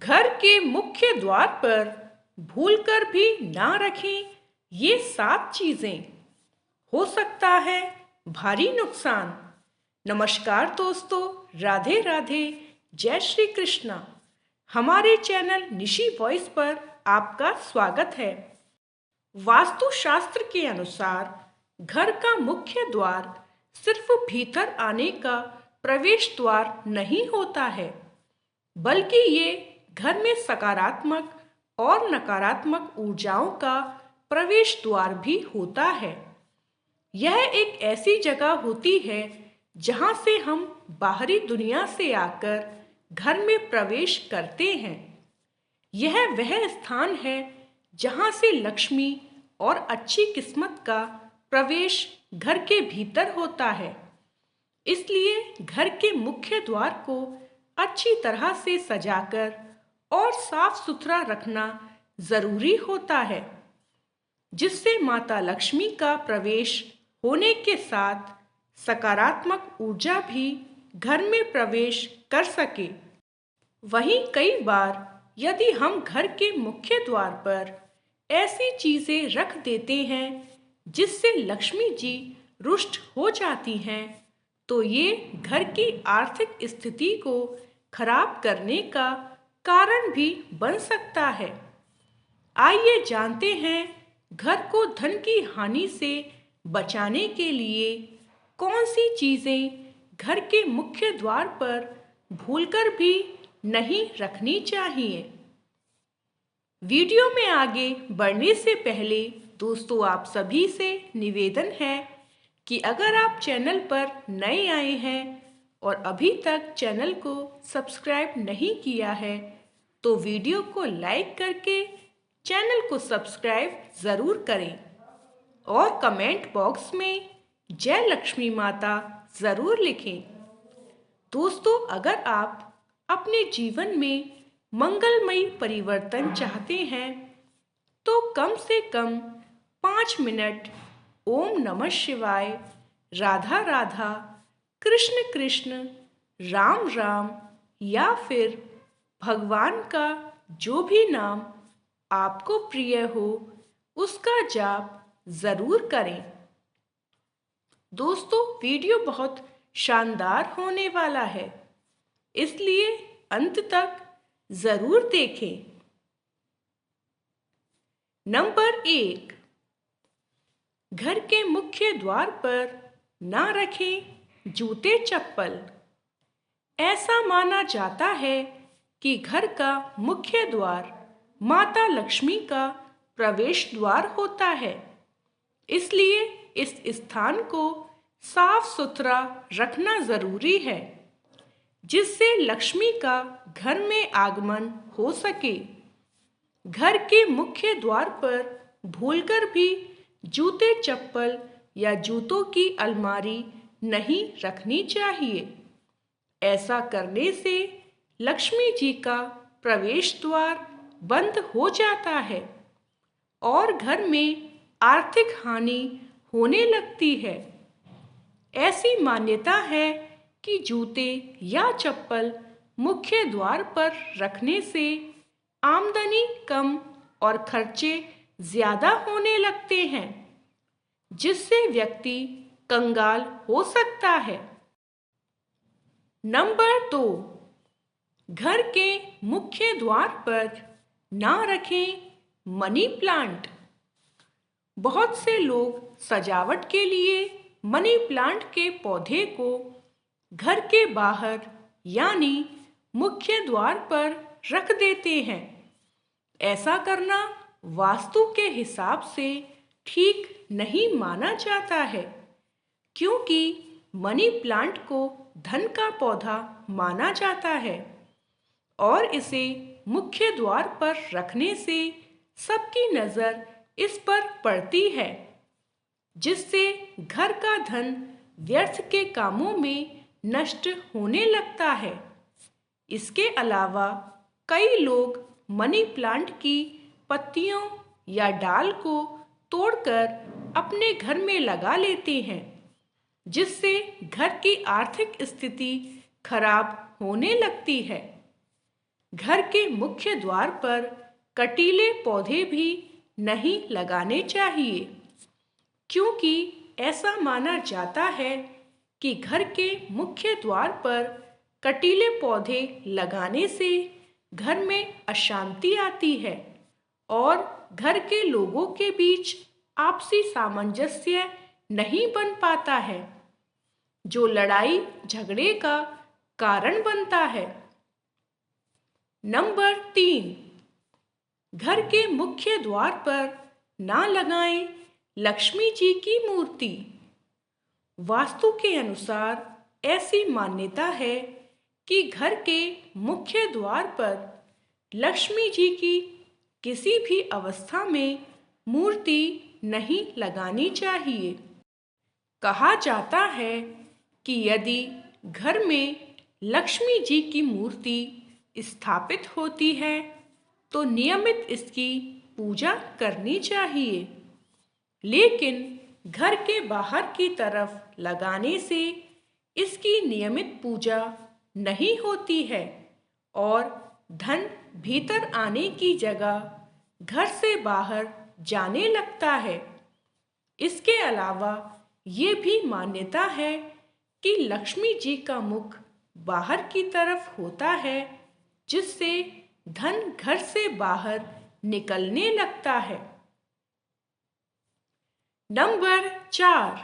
घर के मुख्य द्वार पर भूलकर भी ना रखें ये 7 चीजें। हो सकता है भारी नुकसान। नमस्कार दोस्तों, राधे राधे, जय श्री कृष्णा। हमारे चैनल निशी वॉइस पर आपका स्वागत है। वास्तुशास्त्र के अनुसार घर का मुख्य द्वार सिर्फ भीतर आने का प्रवेश द्वार नहीं होता है, बल्कि ये घर में सकारात्मक और नकारात्मक ऊर्जाओं का प्रवेश द्वार भी होता है। यह एक ऐसी जगह होती है जहां से हम बाहरी दुनिया से आकर घर में प्रवेश करते हैं। यह वह स्थान है जहां से लक्ष्मी और अच्छी किस्मत का प्रवेश घर के भीतर होता है। इसलिए घर के मुख्य द्वार को अच्छी तरह से सजाकर और साफ सुथरा रखना जरूरी होता है, जिससे माता लक्ष्मी का प्रवेश होने के साथ सकारात्मक ऊर्जा भी घर में प्रवेश कर सके। वहीं कई बार यदि हम घर के मुख्य द्वार पर ऐसी चीजें रख देते हैं जिससे लक्ष्मी जी रुष्ट हो जाती हैं, तो ये घर की आर्थिक स्थिति को खराब करने का कारण भी बन सकता है। आइए जानते हैं घर को धन की हानि से बचाने के लिए कौन सी चीजें घर के मुख्य द्वार पर भूलकर भी नहीं रखनी चाहिए। वीडियो में आगे बढ़ने से पहले दोस्तों, आप सभी से निवेदन है कि अगर आप चैनल पर नए आए हैं और अभी तक चैनल को सब्सक्राइब नहीं किया है, तो वीडियो को लाइक करके चैनल को सब्सक्राइब ज़रूर करें और कमेंट बॉक्स में जय लक्ष्मी माता ज़रूर लिखें। दोस्तों, अगर आप अपने जीवन में मंगलमयी परिवर्तन चाहते हैं, तो कम से कम 5 मिनट ओम नमः शिवाय, राधा राधा, कृष्ण कृष्ण, राम राम या फिर भगवान का जो भी नाम आपको प्रिय हो उसका जाप जरूर करें। दोस्तों, वीडियो बहुत शानदार होने वाला है, इसलिए अंत तक जरूर देखें। नंबर 1, घर के मुख्य द्वार पर ना रखें जूते चप्पल। ऐसा माना जाता है कि घर का मुख्य द्वार माता लक्ष्मी का प्रवेश द्वार होता है, इसलिए इस स्थान को साफ सुथरा रखना जरूरी है, जिससे लक्ष्मी का घर में आगमन हो सके। घर के मुख्य द्वार पर भूलकर भी जूते चप्पल या जूतों की अलमारी नहीं रखनी चाहिए। ऐसा करने से लक्ष्मी जी का प्रवेश द्वार बंद हो जाता है और घर में आर्थिक हानि होने लगती है। ऐसी मान्यता है कि जूते या चप्पल मुख्य द्वार पर रखने से आमदनी कम और खर्चे ज्यादा होने लगते हैं, जिससे व्यक्ति कंगाल हो सकता है। नंबर 2, घर के मुख्य द्वार पर ना रखें मनी प्लांट। बहुत से लोग सजावट के लिए मनी प्लांट के पौधे को घर के बाहर यानी मुख्य द्वार पर रख देते हैं। ऐसा करना वास्तु के हिसाब से ठीक नहीं माना जाता है, क्योंकि मनी प्लांट को धन का पौधा माना जाता है और इसे मुख्य द्वार पर रखने से सबकी नजर इस पर पड़ती है, जिससे घर का धन व्यर्थ के कामों में नष्ट होने लगता है। इसके अलावा कई लोग मनी प्लांट की पत्तियों या डाल को तोड़कर अपने घर में लगा लेते हैं, जिससे घर की आर्थिक स्थिति खराब होने लगती है। घर के मुख्य द्वार पर कटीले पौधे भी नहीं लगाने चाहिए, क्योंकि ऐसा माना जाता है कि घर के मुख्य द्वार पर कटीले पौधे लगाने से घर में अशांति आती है और घर के लोगों के बीच आपसी सामंजस्य नहीं बन पाता है, जो लड़ाई झगड़े का कारण बनता है। नंबर 3, घर के मुख्य द्वार पर ना लगाएं लक्ष्मी जी की मूर्ति। वास्तु के अनुसार ऐसी मान्यता है कि घर के मुख्य द्वार पर लक्ष्मी जी की किसी भी अवस्था में मूर्ति नहीं लगानी चाहिए। कहा जाता है कि यदि घर में लक्ष्मी जी की मूर्ति स्थापित होती है तो नियमित इसकी पूजा करनी चाहिए, लेकिन घर के बाहर की तरफ लगाने से इसकी नियमित पूजा नहीं होती है और धन भीतर आने की जगह घर से बाहर जाने लगता है। इसके अलावा ये भी मान्यता है कि लक्ष्मी जी का मुख बाहर की तरफ होता है, जिससे धन घर से बाहर निकलने लगता है। नंबर 4,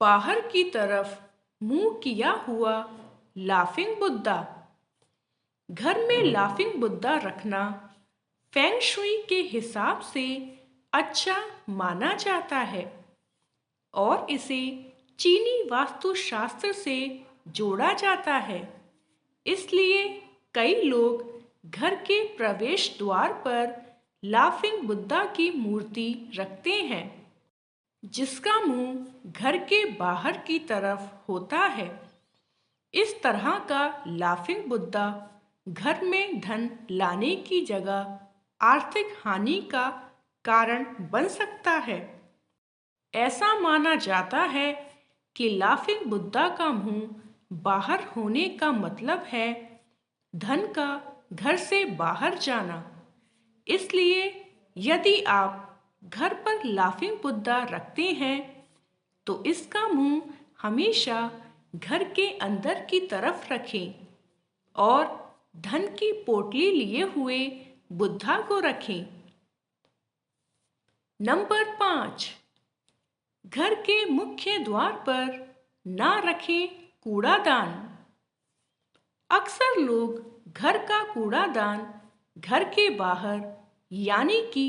बाहर की तरफ मुंह किया हुआ लाफिंग बुद्धा। घर में लाफिंग बुद्धा रखना फेंग शुई के हिसाब से अच्छा माना जाता है और इसे चीनी वास्तुशास्त्र से जोड़ा जाता है। इसलिए कई लोग घर के प्रवेश द्वार पर लाफिंग बुद्धा की मूर्ति रखते हैं, जिसका मुंह घर के बाहर की तरफ होता है। इस तरह का लाफिंग बुद्धा घर में धन लाने की जगह आर्थिक हानि का कारण बन सकता है। ऐसा माना जाता है कि लाफिंग बुद्धा का मुंह बाहर होने का मतलब है धन का घर से बाहर जाना। इसलिए यदि आप घर पर लाफिंग बुद्धा रखते हैं तो इसका मुंह हमेशा घर के अंदर की तरफ रखें और धन की पोटली लिए हुए बुद्धा को रखें। नंबर 5, घर के मुख्य द्वार पर ना रखें कूड़ादान। अक्सर लोग घर का कूड़ादान घर के बाहर यानी कि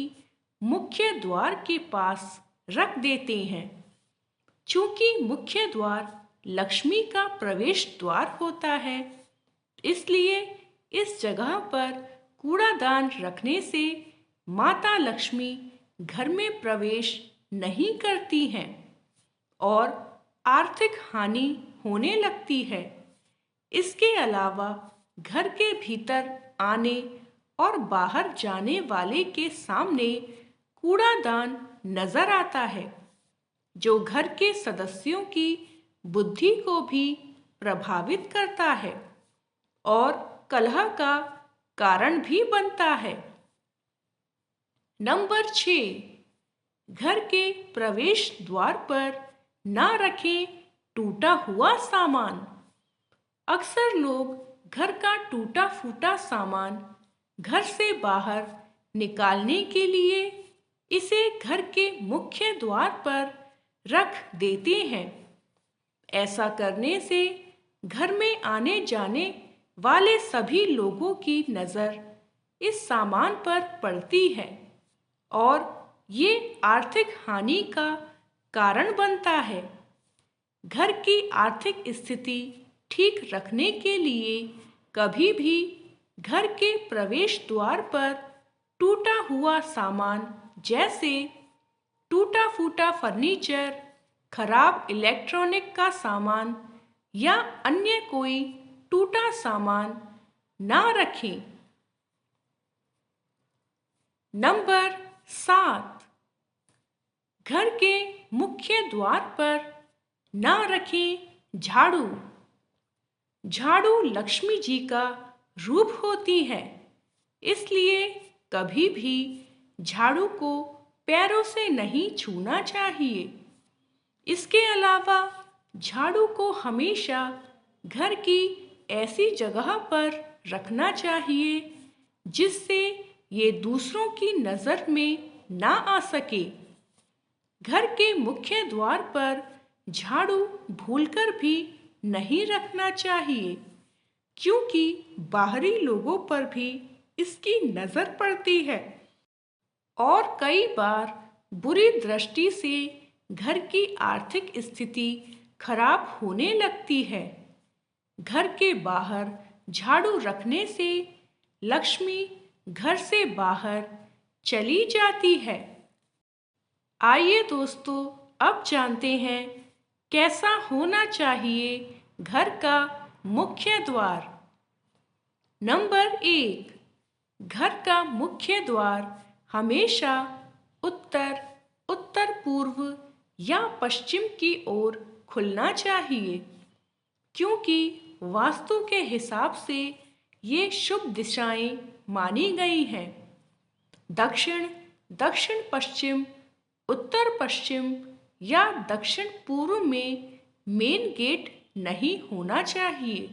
मुख्य द्वार के पास रख देते हैं। चूंकि मुख्य द्वार लक्ष्मी का प्रवेश द्वार होता है, इसलिए इस जगह पर कूड़ादान रखने से माता लक्ष्मी घर में प्रवेश नहीं करती हैं और आर्थिक हानि होने लगती है। इसके अलावा घर के भीतर आने और बाहर जाने वाले के सामने कूड़ादान नजर आता है, जो घर के सदस्यों की बुद्धि को भी प्रभावित करता है और कलह का कारण भी बनता है। नंबर 6, घर के प्रवेश द्वार पर ना रखें टूटा हुआ सामान। अक्सर लोग घर का टूटा फूटा सामान घर से बाहर निकालने के लिए इसे घर के मुख्य द्वार पर रख देते हैं। ऐसा करने से घर में आने जाने वाले सभी लोगों की नज़र इस सामान पर पड़ती है और ये आर्थिक हानि का कारण बनता है। घर की आर्थिक स्थिति ठीक रखने के लिए कभी भी घर के प्रवेश द्वार पर टूटा हुआ सामान जैसे टूटा फूटा फर्नीचर, खराब इलेक्ट्रॉनिक का सामान या अन्य कोई टूटा सामान ना रखें। नंबर 7, घर के मुख्य द्वार पर ना रखें झाड़ू। झाड़ू लक्ष्मी जी का रूप होती है, इसलिए कभी भी झाड़ू को पैरों से नहीं छूना चाहिए। इसके अलावा झाड़ू को हमेशा घर की ऐसी जगह पर रखना चाहिए जिससे ये दूसरों की नज़र में ना आ सके। घर के मुख्य द्वार पर झाड़ू भूलकर भी नहीं रखना चाहिए, क्योंकि बाहरी लोगों पर भी इसकी नज़र पड़ती है और कई बार बुरी दृष्टि से घर की आर्थिक स्थिति खराब होने लगती है। घर के बाहर झाड़ू रखने से लक्ष्मी घर से बाहर चली जाती है। आइए दोस्तों, अब जानते हैं कैसा होना चाहिए घर का मुख्य द्वार। नंबर 1, घर का मुख्य द्वार हमेशा उत्तर, उत्तर पूर्व या पश्चिम की ओर खुलना चाहिए, क्योंकि वास्तु के हिसाब से ये शुभ दिशाएं मानी गई हैं। दक्षिण, दक्षिण पश्चिम, उत्तर पश्चिम या दक्षिण पूर्व में मेन गेट नहीं होना चाहिए।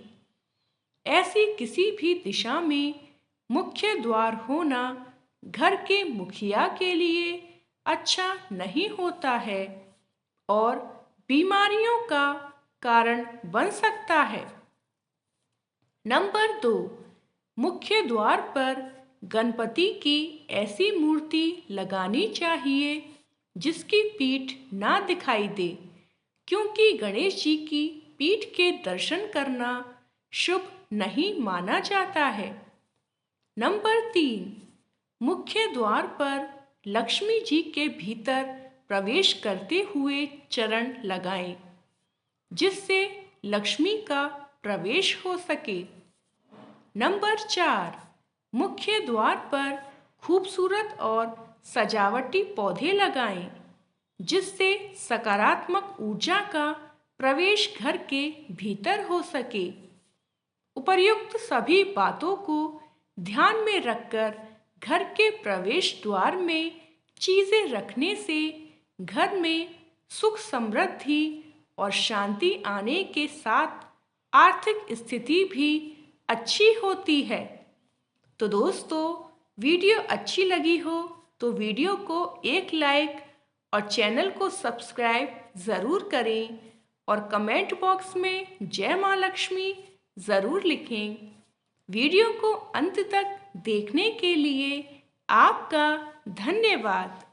ऐसी किसी भी दिशा में मुख्य द्वार होना घर के मुखिया के लिए अच्छा नहीं होता है और बीमारियों का कारण बन सकता है। नंबर 2, मुख्य द्वार पर गणपति की ऐसी मूर्ति लगानी चाहिए जिसकी पीठ ना दिखाई दे, क्योंकि गणेश जी की पीठ के दर्शन करना शुभ नहीं माना जाता है। नंबर 3, मुख्य द्वार पर लक्ष्मी जी के भीतर प्रवेश करते हुए चरण लगाएं, जिससे लक्ष्मी का प्रवेश हो सके। नंबर 4, मुख्य द्वार पर खूबसूरत और सजावटी पौधे लगाएं, जिससे सकारात्मक ऊर्जा का प्रवेश घर के भीतर हो सके। उपर्युक्त सभी बातों को ध्यान में रखकर घर के प्रवेश द्वार में चीजें रखने से घर में सुख समृद्धि और शांति आने के साथ आर्थिक स्थिति भी अच्छी होती है। तो दोस्तों, वीडियो अच्छी लगी हो तो वीडियो को एक लाइक और चैनल को सब्सक्राइब ज़रूर करें और कमेंट बॉक्स में जय माँ लक्ष्मी ज़रूर लिखें। वीडियो को अंत तक देखने के लिए आपका धन्यवाद।